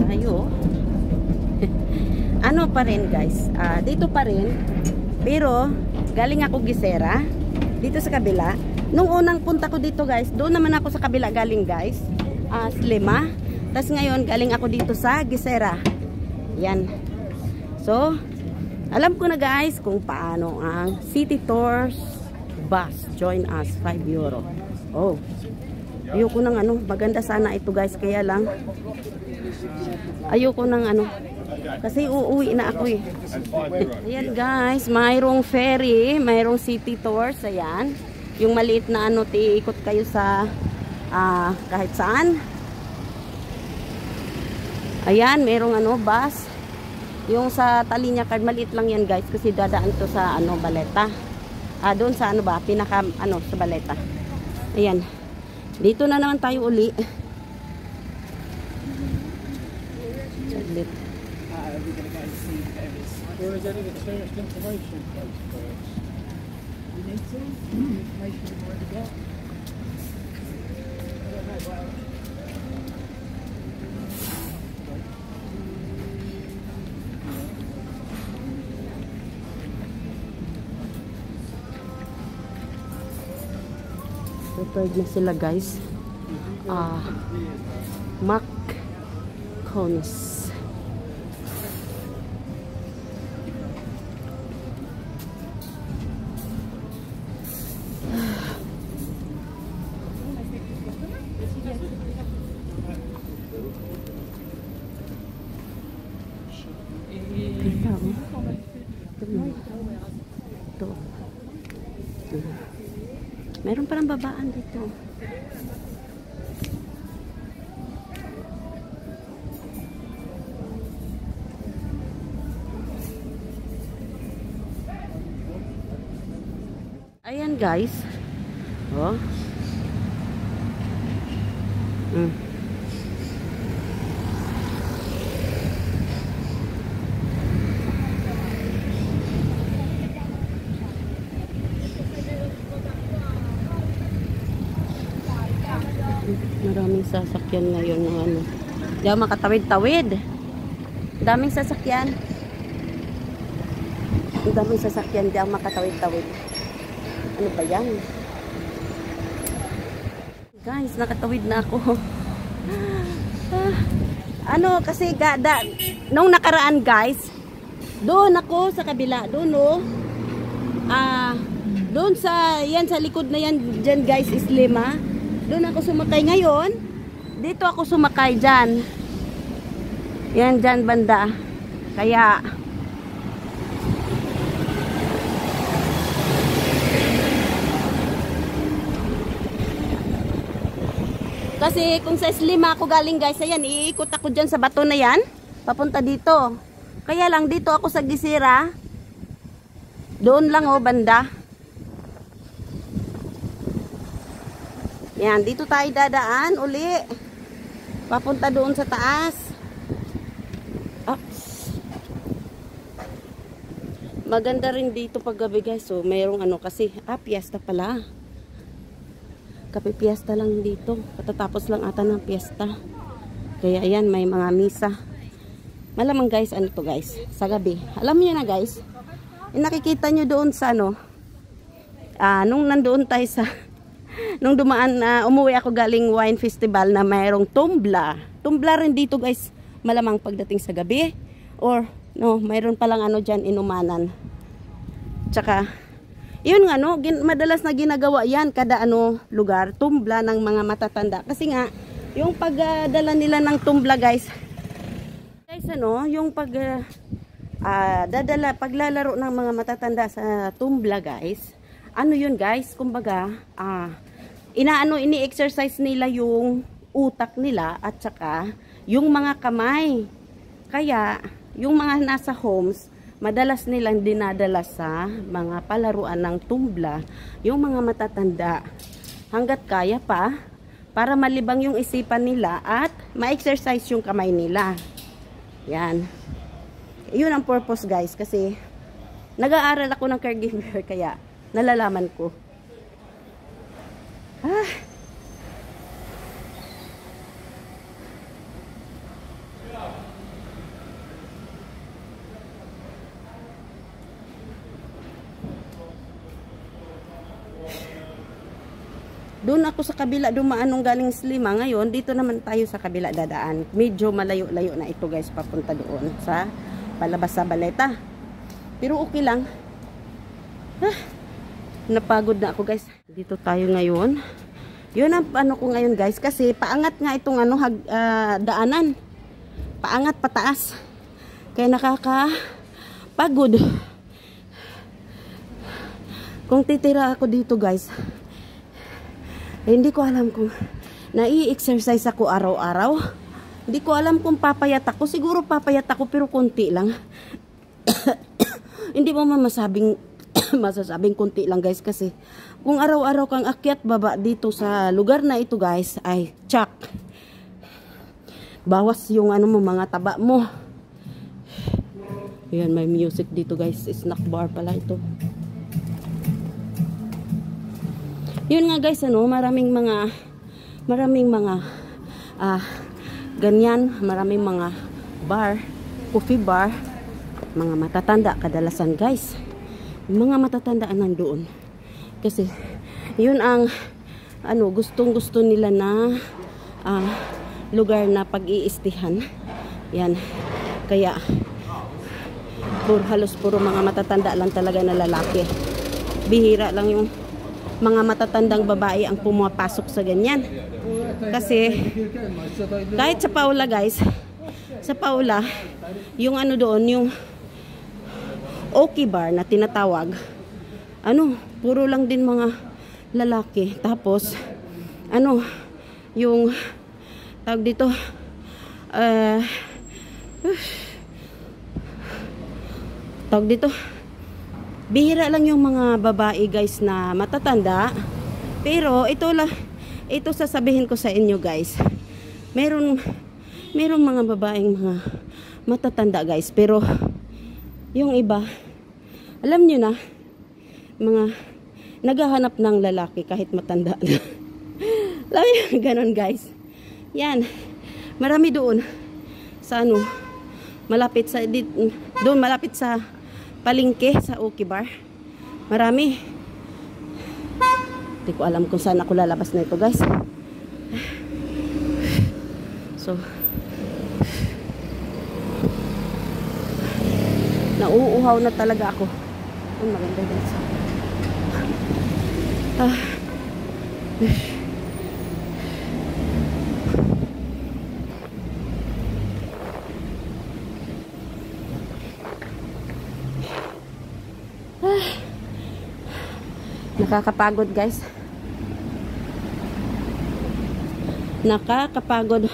tayo. Ano pa rin guys, dito pa rin, pero galing ako Gisera dito sa kabila. Nung unang punta ko dito guys, doon naman ako sa kabila galing guys, Slima. Tapos ngayon galing ako dito sa Gisera. Yan. So alam ko na guys kung paano ang City Tours bus. Join us, 5 euro. Oh, ayoko nang ano, maganda sana ito guys, kaya lang ayoko nang ano, kasi uuwi na ako eh. Ayan guys, mayroong ferry, mayroong City Tours. Ayan, yung maliit na ano, tiikot kayo sa kahit saan. Ayan, mayroong ano, bus. Yung sa Talinya card, maliit lang yan guys, kasi dadaan to sa ano, Baleta. Doon sa ano ba, pinaka ano, sa Baleta. Ayan, dito na naman tayo uli. Saglit. Or is that a tourist information place first? You need to information on where to go. Prepared na sila guys. Mac cones. Ito. Meron parang babaan dito. Ayan guys. Oh. Maraming sasakyan ngayon ng ano. Di ako makatawid-tawid. Daming sasakyan. Daming sasakyan, di ako makatawid-tawid. Ano ba yan? Guys, nakatawid na ako. Ano, kasi nung nakaraan guys, doon ako sa kabila, doon oh. Doon sa, yan sa likod na yan, dyan guys, is Lima. Doon ako sumakay ngayon. Dito ako sumakay dyan. Yan dyan banda. Kaya kasi kung sa Slima ako galing guys, ayan, iikot ako dyan sa bato na yan. Papunta dito. Kaya lang dito ako sa Gisera. Doon lang oh banda. Yan, dito tayo dadaan uli. Papunta doon sa taas. Maganda rin dito pag gabi guys. So, mayroong ano kasi, piyesta pala. Kape-piyesta lang dito. Katatapos lang ata ng piyesta. Kaya ayan, may mga misa. Malamang guys, ano to guys? Sa gabi. Alam niyo na guys, nakikita nyo doon sa ano, nung nandoon tayo sa nung dumaan umuwi ako galing wine festival na mayroong tumbla. Tumbla rin dito guys, malamang pagdating sa gabi. Or no, mayroon palang ano dyan, inumanan. Tsaka, yun nga no, madalas na ginagawa yan kada ano lugar, tumbla ng mga matatanda. Kasi nga, yung pagdala nila ng tumbla guys, ano, yung paglalaro ng mga matatanda sa tumbla guys, ano yun guys, kumbaga, ini-exercise nila yung utak nila at saka yung mga kamay. Kaya, yung mga nasa homes, madalas nilang dinadala sa mga palaruan ng tumbla, yung mga matatanda, hanggat kaya pa, para malibang yung isipan nila at ma-exercise yung kamay nila. Yan. Yun ang purpose guys, kasi nag-aaral ako ng caregiver, kaya nalalaman ko. Doon ako sa kabila dumaan nung galing Slima. Ngayon, dito naman tayo sa kabila dadaan. Medyo malayo-layo na ito guys, papunta doon sa palabas sa Baleta. Pero okay lang. Napagod na ako guys. Dito tayo ngayon. Yun ang ano ko ngayon guys. Kasi paangat nga itong daanan. Paangat pataas. Kaya nakakapagod. Kung titira ako dito guys, hindi ko alam kung nai-exercise ako araw-araw. Hindi ko alam kung papayat ako. Siguro papayat ako pero konti lang. Hindi mo masasabing konti lang guys. Kasi kung araw-araw kang akyat baba dito sa lugar na ito guys, ay tsak. Bawas yung mga taba mo. Ayan, may music dito guys. Snack bar pala ito. Yun nga guys, maraming mga ganyan, maraming mga bar, coffee bar, mga matatanda kadalasan guys. Mga matatanda nandoon. Kasi yun ang gustong-gusto nila na lugar na pag-iistihan. Yan. Kaya halos puro mga matatanda lang talaga na lalaki. Bihira lang yung mga matatandang babae ang pumapasok sa ganyan. Kasi kahit sa Paula guys, sa Paula, yung doon, yung okay bar na tinatawag, puro lang din mga lalaki. Tapos yung tawag dito, bihira lang yung mga babae guys na matatanda. Pero ito sasabihin ko sa inyo guys, meron mga babaeng mga matatanda guys, pero yung iba, alam nyo na, mga naghahanap ng lalaki kahit matanda na. Alam nyo, ganon guys. Yan, marami doon sa malapit sa palengke sa okay bar. Marami. Hindi ko alam kung saan ako lalabas na ito guys. So nauuhaw na talaga ako. Ang maganda guys. Nakakapagod guys. Nakakapagod.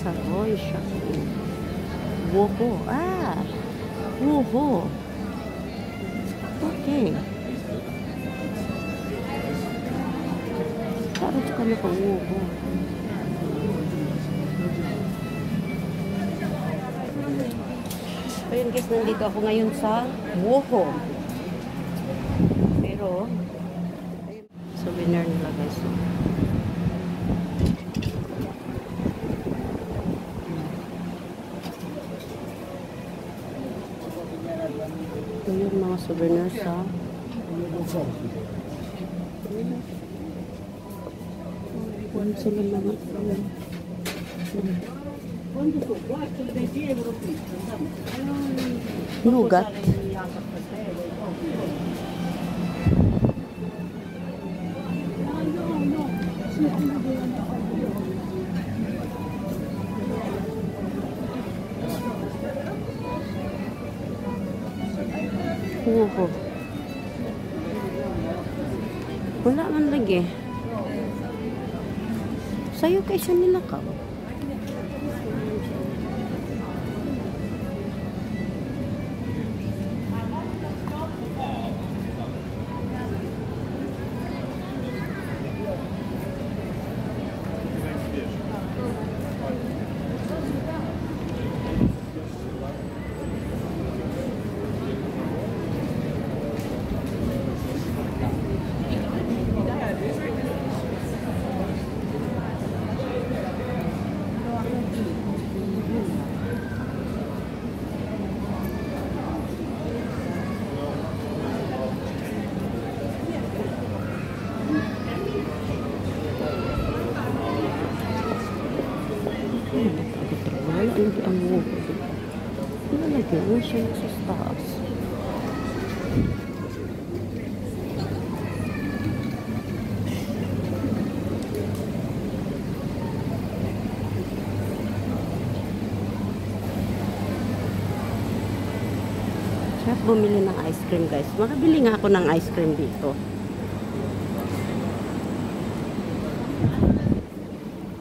Saroy siya. Woho. Woho. Okay. Tarot ka na pa woho. Ayun guys, nandito ako ngayon sa Woho. Pero oh. Souvenir nila guys. Oh. Ito yung mga souvenirs ha. Ano sila mga nugat. Oo. Wala man lagi. Sa'yo kaysa nila ka. Wala lagi ang mugo. Wala lagi ang siya sa taas. Sarap bumili ng ice cream guys. Makabili nga ako ng ice cream dito.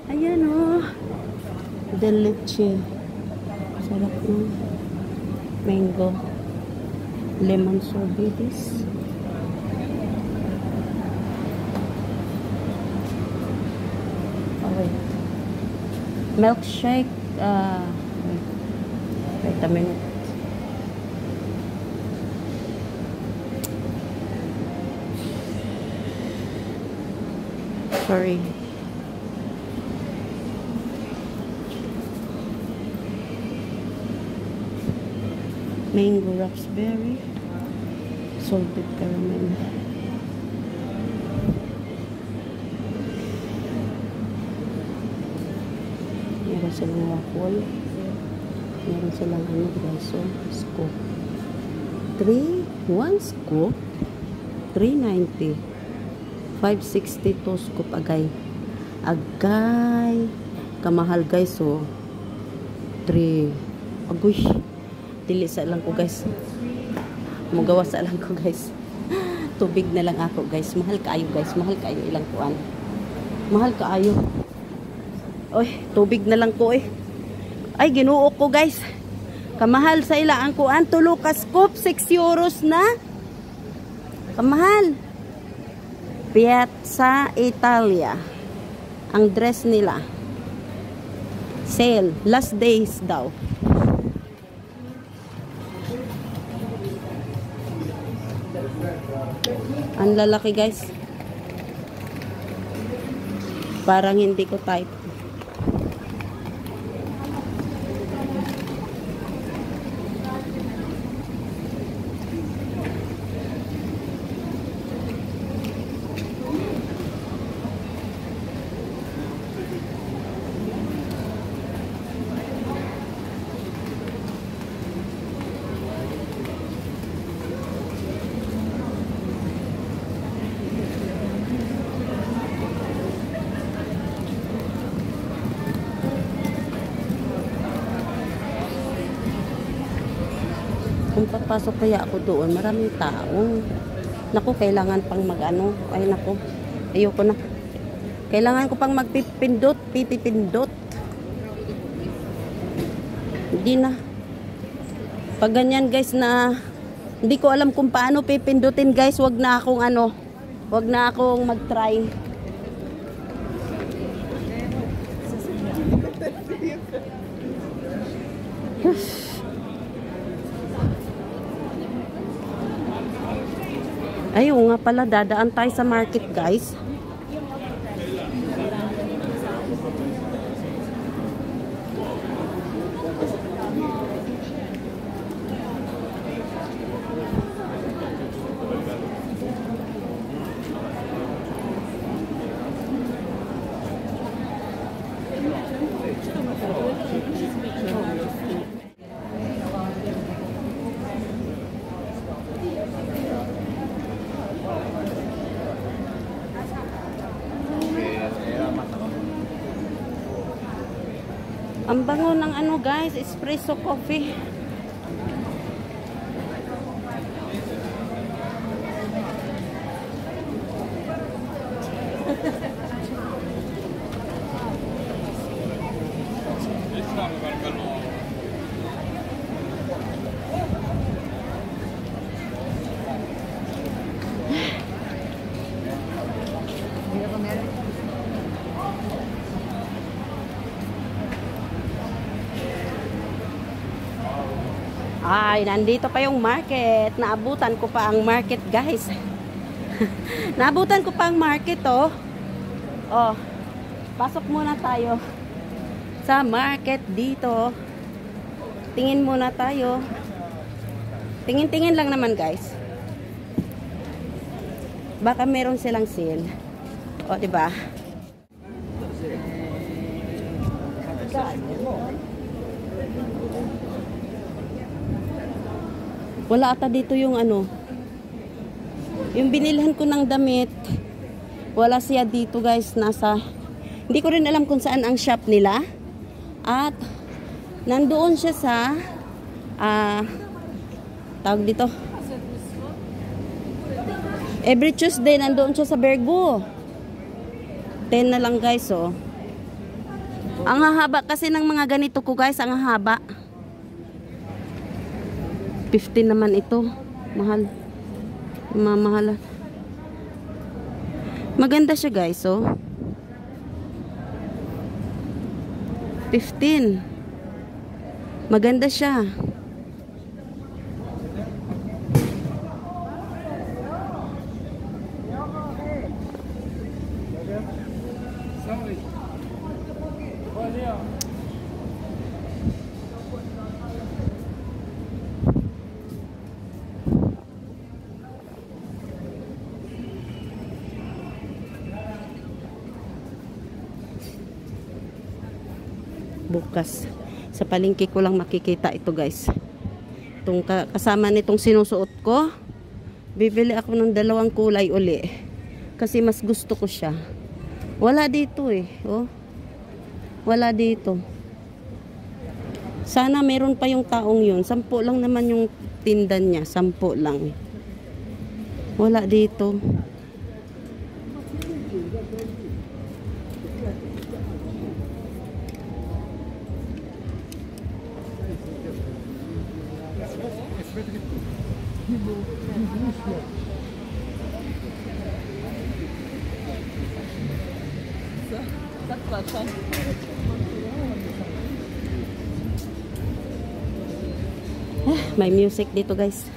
Ayan oh. Delice. Sarap ng mango. Lemon sorbets. Oh wait. Milkshake. Wait a minute. Sorry. Mango raspberry, salted caramel. Meron silang waffle. Meron silang ano guys, so scoop. 1 scoop, $3.90. 5.60 to scoop agay. Agay. Kamahal guys, so 3. Agoy. Dili sa lang ko guys. Mugawa sa lang ko guys. Tubig na lang ako guys. Mahal kaayo guys. Mahal kaayo ilang kuan. Mahal kaayo. Oy, tubig na lang ko eh. Ay, ginuo ko guys. Kamahal sa ila ang kuan. Tulo ka scoop. 6 euros na. Kamahal. Piazza Italia. Ang dress nila. Sale. Last days daw. Ang lalaki guys. Parang hindi ko type. Kung papasok kaya ako doon, maraming tao. Naku, kailangan pang mag-ano. Ay, naku. Ayoko na. Kailangan ko pang magpipindot, pipipindot. Hindi na. Pag ganyan guys na hindi ko alam kung paano pipindutin guys, wag na akong ano. Wag na akong mag-try. Ay, oo nga pala, dadaan tayo sa market, guys. Ang bango ng ano guys, espresso coffee. Ay, nandito pa yung market. Naabutan ko pa ang market, guys. Naabutan ko pa ang market, oh. Oh, pasok muna tayo sa market dito. Tingin muna tayo. Tingin-tingin lang naman, guys. Baka meron silang sale. Oh, diba? Wala ata dito yung ano. Yung binilhan ko ng damit. Wala siya dito, guys. Hindi ko rin alam kung saan ang shop nila. At nandoon siya sa tawag dito. Every Tuesday nandoon siya sa Bergo. 10 na lang, guys, oh. Ang hahaba kasi ng mga ganito ko, guys, ang hahaba. 15 naman ito. Mahal. Mamahal. Maganda siya, guys, oh. 15. Maganda siya. Bukas sa palengke ko lang makikita ito, guys. Itong kasama nitong sinusuot ko. Bibili ako ng 2 kulay uli kasi mas gusto ko siya. Wala dito eh, oh. Wala dito. Sana meron pa yung taong yun. 10 lang naman yung tinda niya, 10 lang. Wala dito. May music dito, guys.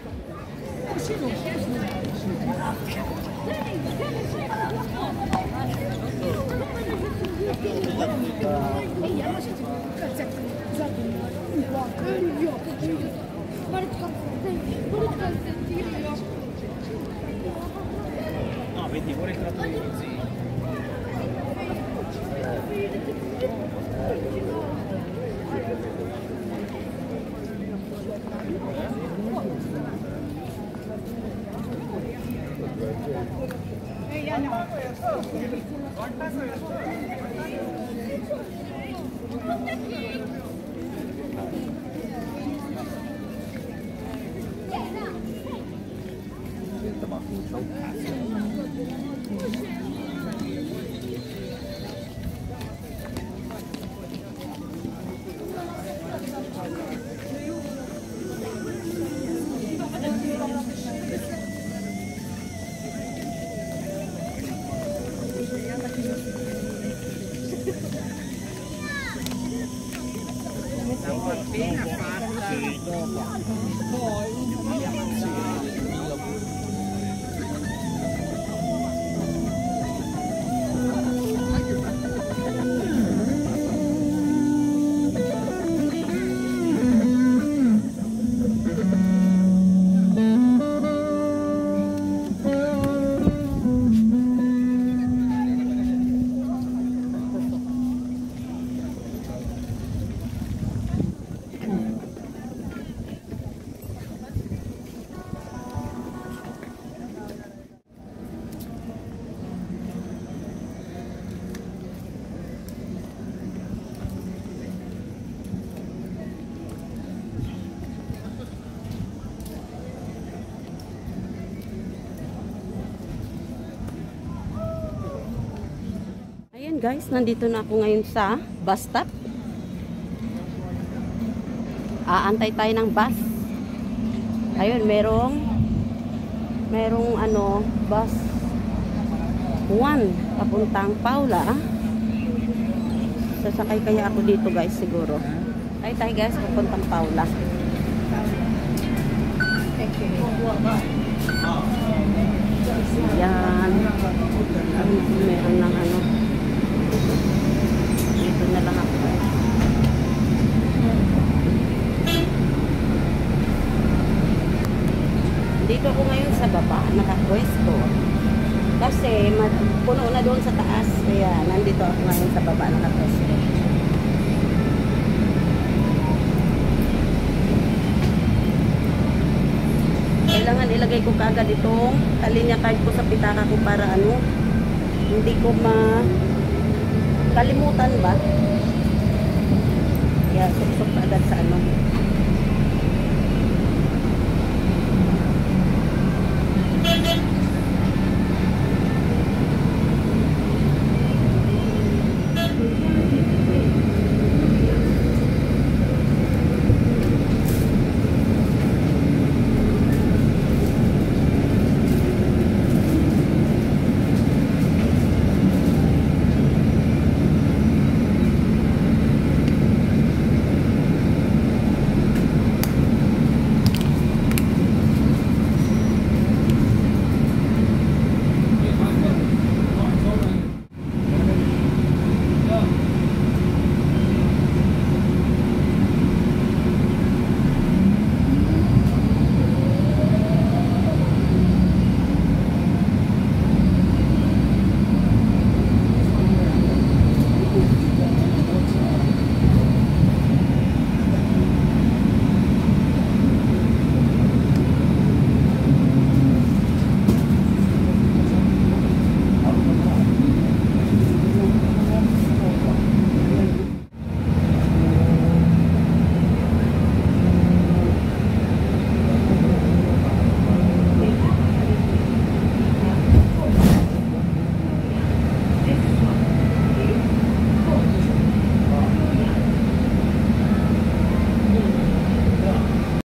Ayan guys, nandito na ako ngayon sa bus stop. Aantay tayo ng bus. Ayun, merong ano, bus 1 papuntang Paula. Sasakay kaya ako dito guys siguro. Ay tayo guys, papuntang Paula. Yan. Meron ng ano. Dito na lang ako. Dito ako ngayon sa baba, nakapwesto. Kasi puno na doon sa taas. Kaya nandito ako ngayon sa baba, nakapwesto. Kailangan ilagay ko kagad itong talinya card ko sa pitaka ko para ano, hindi ko kalimutan ba? Kaya suksok agad sa ano.